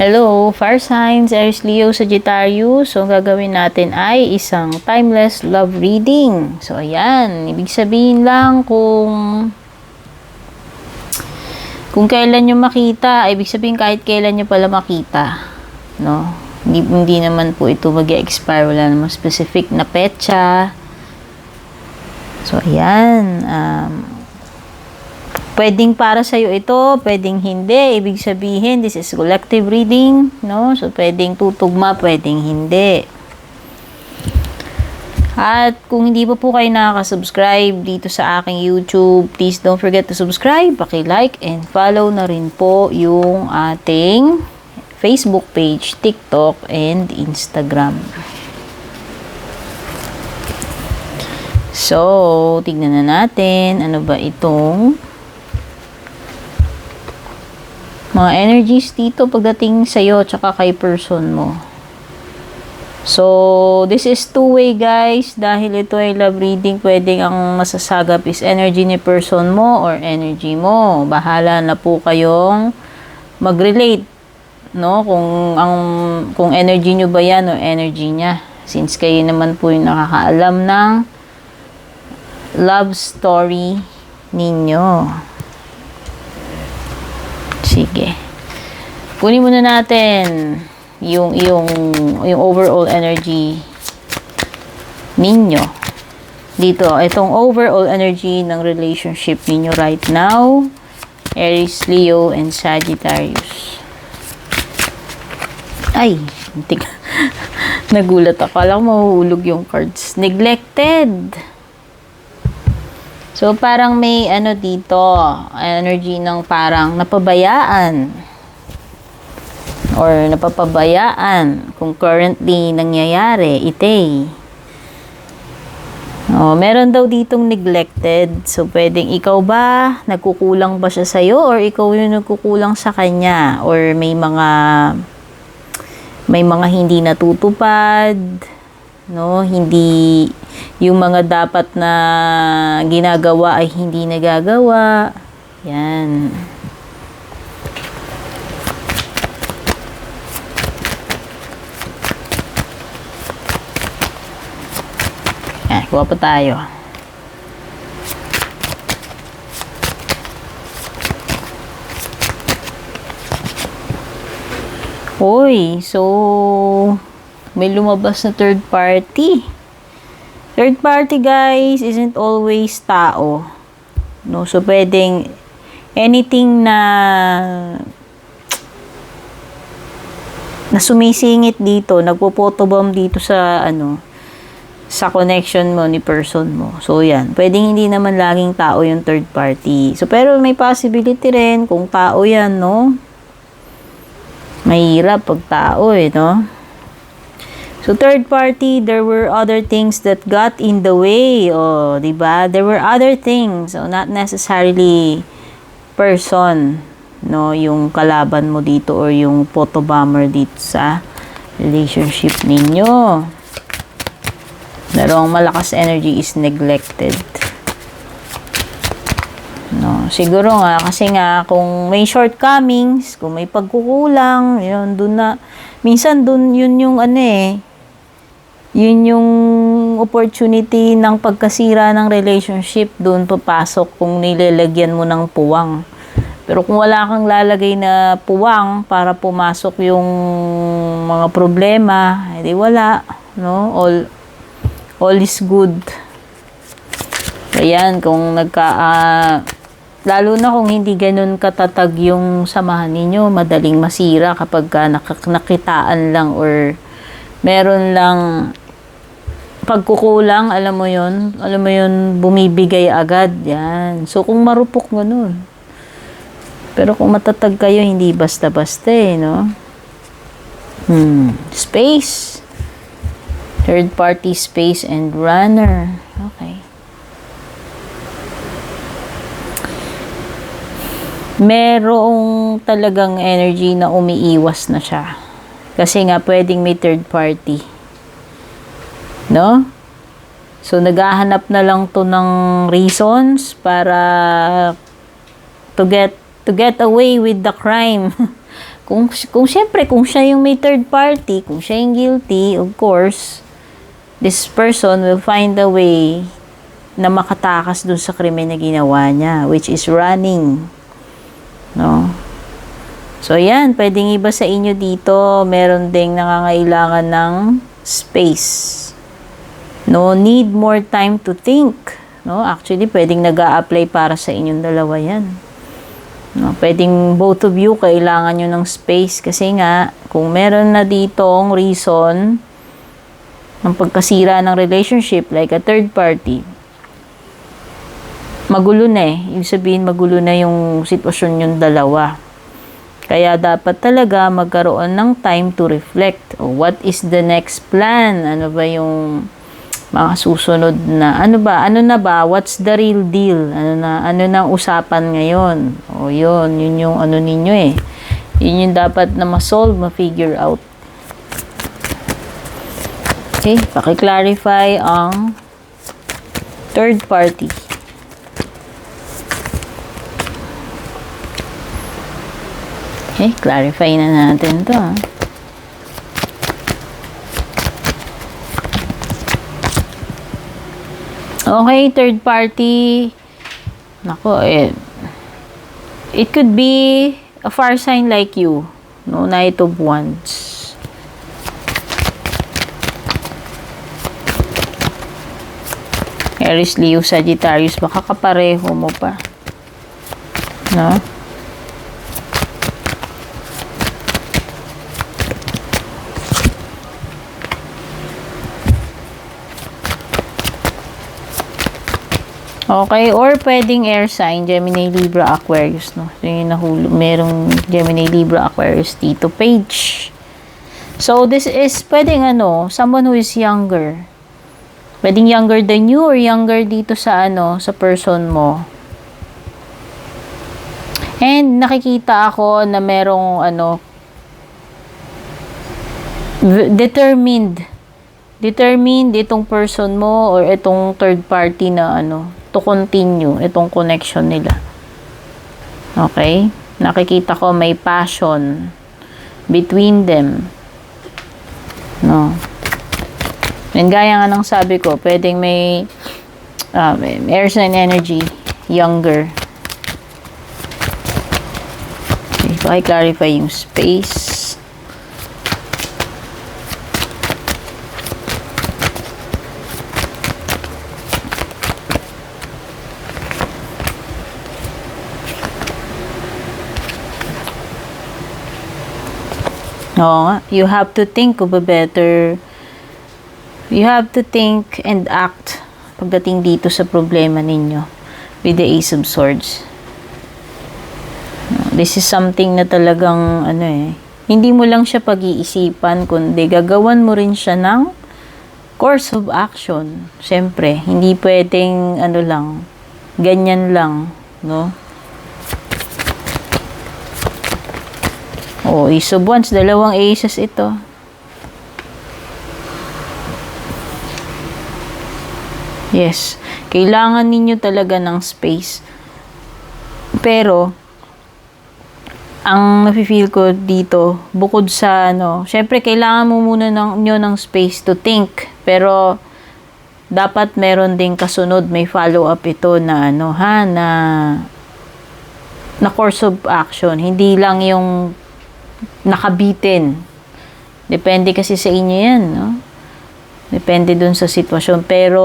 Hello, fire signs, Aries, Leo, Sagittarius. So, ang gagawin natin ay isang timeless love reading. So, ayan. Ibig sabihin lang kung kailan nyo makita, ibig sabihin kahit kailan nyo pala makita. No? Hindi naman po ito mag-expire. Wala namang specific na petsa. So, ayan. Pwedeng para sa'yo ito, pwedeng hindi. Ibig sabihin, this is collective reading, no? So, pwedeng tutugma, pwedeng hindi. At kung hindi pa po kayo nakaka-subscribe dito sa aking YouTube, please don't forget to subscribe, paki-like, and follow na rin po yung ating Facebook page, TikTok, and Instagram. So, tignan na natin, ano ba itong mga energies dito pagdating sa'yo tsaka kay person mo. So, this is two-way guys. Dahil ito ay love reading, pwedeng ang masasagap is energy ni person mo or energy mo. Bahala na po kayong mag-relate. No? Kung energy nyo ba yan o energy niya. Since kayo naman po yung nakakaalam ng love story ninyo. Sige. Kunin muna natin yung overall energy ninyo. Dito, itong overall energy ng relationship ninyo right now. Aries, Leo, and Sagittarius. Ay, nagulat ako. Alam ko mahuhulog yung cards. Neglected. So, parang may dito, energy ng parang napabayaan. Or napapabayaan kung currently nangyayari, ite. Meron daw ditong neglected. So, pwedeng ikaw ba, nagkukulang ba siya sa'yo? Or ikaw yung nagkukulang sa kanya? Or may mga hindi natutupad, no? Hindi yung mga dapat na ginagawa ay hindi nagagawa. Yan. Kuha pa tayo. Hoy, so may lumabas na third party. Third party, guys, isn't always tao. No? So, pwedeng anything na sumisingit dito, nagpo-photobomb dito sa sa connection mo ni person mo. So, yan. Pwedeng hindi naman laging tao yung third party. So, pero may possibility rin kung tao yan, no? Mahirap pag tao, no? So, third party, there were other things that got in the way. O, diba? There were other things. So, not necessarily person, no? Yung kalaban mo dito or yung photobomber dito sa relationship ninyo. Pero ang malakas energy is neglected. No, siguro nga, kasi nga, kung may shortcomings, kung may pagkukulang, yun, dun na, minsan dun, yun yung yun yung opportunity ng pagkasira ng relationship, dun papasok kung nilalagyan mo ng puwang. Pero kung wala kang lalagay na puwang para pumasok yung mga problema, edi wala, no? All is good. Ayan, kung lalo na kung hindi ganun katatag yung samahan ninyo, madaling masira kapag nakitaan lang or meron lang pagkukulang, alam mo yun, bumibigay agad, yan. So, kung marupok ganun. Pero kung matatag kayo, hindi basta-basta no? Space. Third party, space, and runner. Okay. Merong talagang energy na umiiwas na siya. Kasi nga, pwedeng may third party. No? So, naghahanap na lang to ng reasons para to get away with the crime. Kung syempre, kung siya yung may third party, kung siya yung guilty, of course, this person will find a way na makatakas dun sa krimen na ginawa niya, which is running. No? So, yan. Pwedeng iba sa inyo dito, meron ding nangangailangan ng space. No, need more time to think. No, actually, pwedeng nag-a-apply para sa inyong dalawa yan. No, pwedeng both of you kailangan nyo ng space kasi nga, kung meron na ditong reason ng pagkasira ng relationship, like a third party, magulo na eh. Ibig sabihin, magulo na yung sitwasyon yung dalawa. Kaya dapat talaga magkaroon ng time to reflect. What is the next plan? Ano ba yung mga susunod na, ano na ba, what's the real deal, ano na usapan ngayon, yun yung ano ninyo eh, yun yung dapat na ma-solve, ma-figure out. Okay, paki-clarify ang third party. Okay, clarify na natin to. Okay, third party. Nako, it could be a fire sign like you. No, Knight of Wands. Aries, Leo, Sagittarius, baka kapareho mo pa. No? Okay, or pwedeng air sign, Gemini, Libra, Aquarius, no? So, yung merong Gemini, Libra, Aquarius dito, page. So, this is pwedeng someone who is younger. Pwedeng younger than you or younger dito sa sa person mo. And nakikita ako na merong determined itong person mo or itong third party na to continue itong connection nila. Okay? Nakikita ko may passion between them. No. And gaya nga ng sabi ko, pwedeng may air sign energy, younger. Okay, clarify yung space. Oo nga. You have to think of a better... You have to think and act pagdating dito sa problema ninyo with the Ace of Swords. This is something na talagang hindi mo lang siya pag-iisipan, kundi gagawan mo rin siya ng course of action. Siyempre, hindi pwedeng lang, ganyan lang, no? Ace of Wands, dalawang aces ito. Yes, kailangan ninyo talaga ng space. Pero, ang nafe-feel ko dito, bukod sa syempre kailangan mo muna nyo ng space to think. Pero, dapat meron ding kasunod, may follow-up ito na na course of action. Hindi lang yung nakabitin. Depende kasi sa inyo yan, no? Depende dun sa sitwasyon. Pero,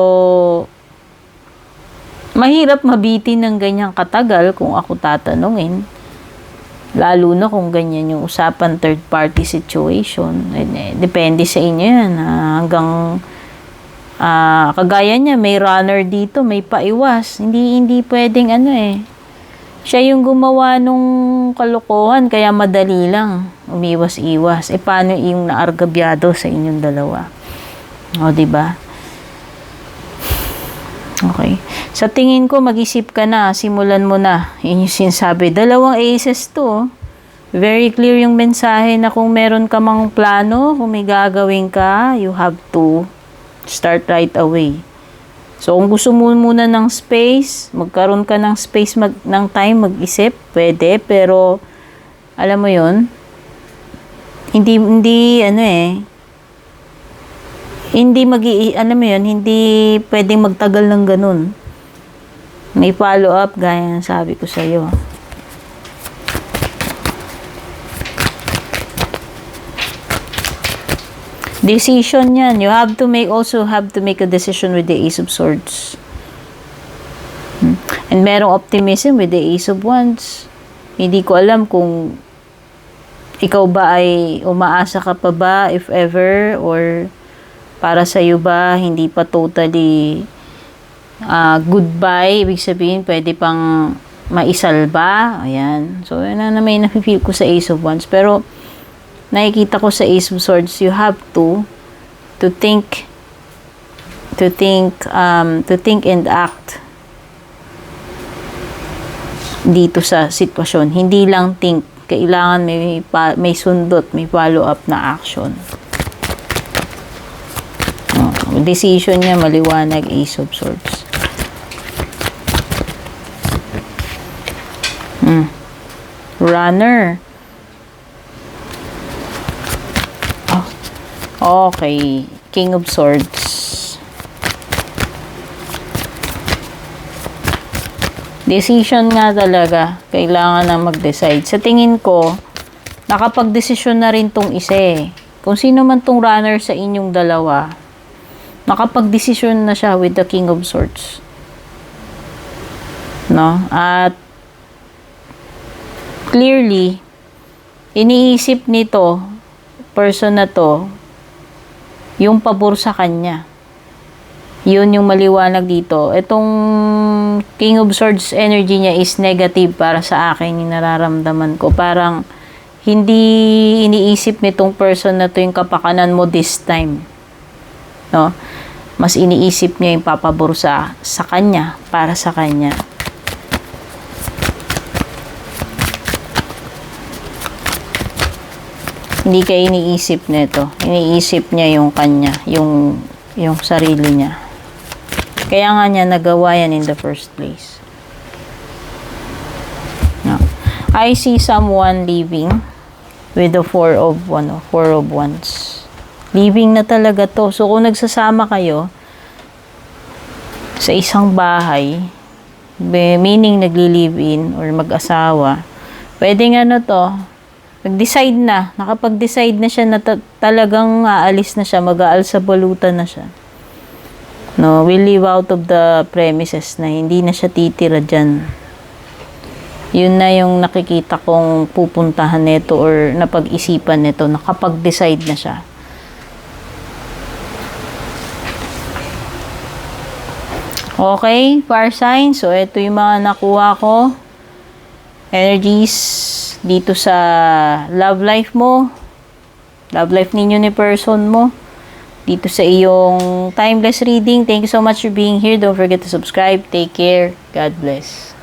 mahirap mabitin ng ganyang katagal kung ako tatanungin. Lalo na kung ganyan yung usapan third party situation. Depende sa inyo yan. Hanggang, kagaya niya, may runner dito, may paiwas. Hindi pwedeng siya yung gumawa nung kalokohan, kaya madali lang umiwas-iwas. Paano yung naargabyado sa inyong dalawa? Diba? Okay. Sa tingin ko, mag-isip ka na, simulan mo na. Yun yung sinasabi. Dalawang aces to. Very clear yung mensahe na kung meron ka mang plano, kung may gagawin ka, you have to start right away. So, kung gusto mo muna ng space, magkaroon ka ng space, ng time, mag-isip, pwede. Pero, alam mo yun, hindi ano hindi alam mo yun, hindi pwedeng magtagal ng ganun. May follow up, gaya ng sabi ko sa'yo. Decision yan. You have to make, also have to make a decision with the Ace of Swords. And merong optimism with the Ace of Wands. Hindi ko alam kung ikaw ba ay umaasa ka pa ba, if ever, or para sa'yo ba, hindi pa totally goodbye. Ibig sabihin, pwede pang maisalba. Ayan. So, yun na may nafe-feel ko sa Ace of Wands. Pero, nakikita ko sa Ace of Swords, you have to think and act dito sa sitwasyon. Hindi lang think. Kailangan may sundot, may follow-up na action. Decision niya maliwanag, Ace of Swords. Runner. Okay, King of Swords. Decision nga talaga. Kailangan na mag-decide. Sa tingin ko, nakapag-desisyon na rin tong isa eh. Kung sino man tong runner sa inyong dalawa, nakapag-desisyon na siya with the King of Swords. No? At clearly, iniisip nito, person na to, yung pabor sa kanya. Yun yung maliwanag dito. Itong King of Swords energy niya is negative para sa akin, yung nararamdaman ko. Parang hindi iniisip nitong person na to yung kapakanan mo this time. No? Mas iniisip niya yung papabor sa kanya, para sa kanya. Hindi kayo iniisip nito. Iniisip niya yung kanya, yung sarili niya. Kaya nga niya nagawa yan in the first place. No. I see someone leaving with the four of wands. Leaving na talaga to. So, kung nagsasama kayo sa isang bahay, meaning nagli-live-in or mag-asawa, pwedeng nag-decide na, nakapag-decide na siya na talagang aalis na siya, mag-aalsabalutan na siya. No, will live out of the premises na hindi na siya titira dyan. Yun na yung nakikita kong pupuntahan nito or napag-isipan nito, nakapag-decide na siya. Okay, fire sign. So, ito yung mga nakuha ko. Energies dito sa love life mo. Love life ninyo ni person mo. Dito sa iyong timeless reading. Thank you so much for being here. Don't forget to subscribe. Take care. God bless.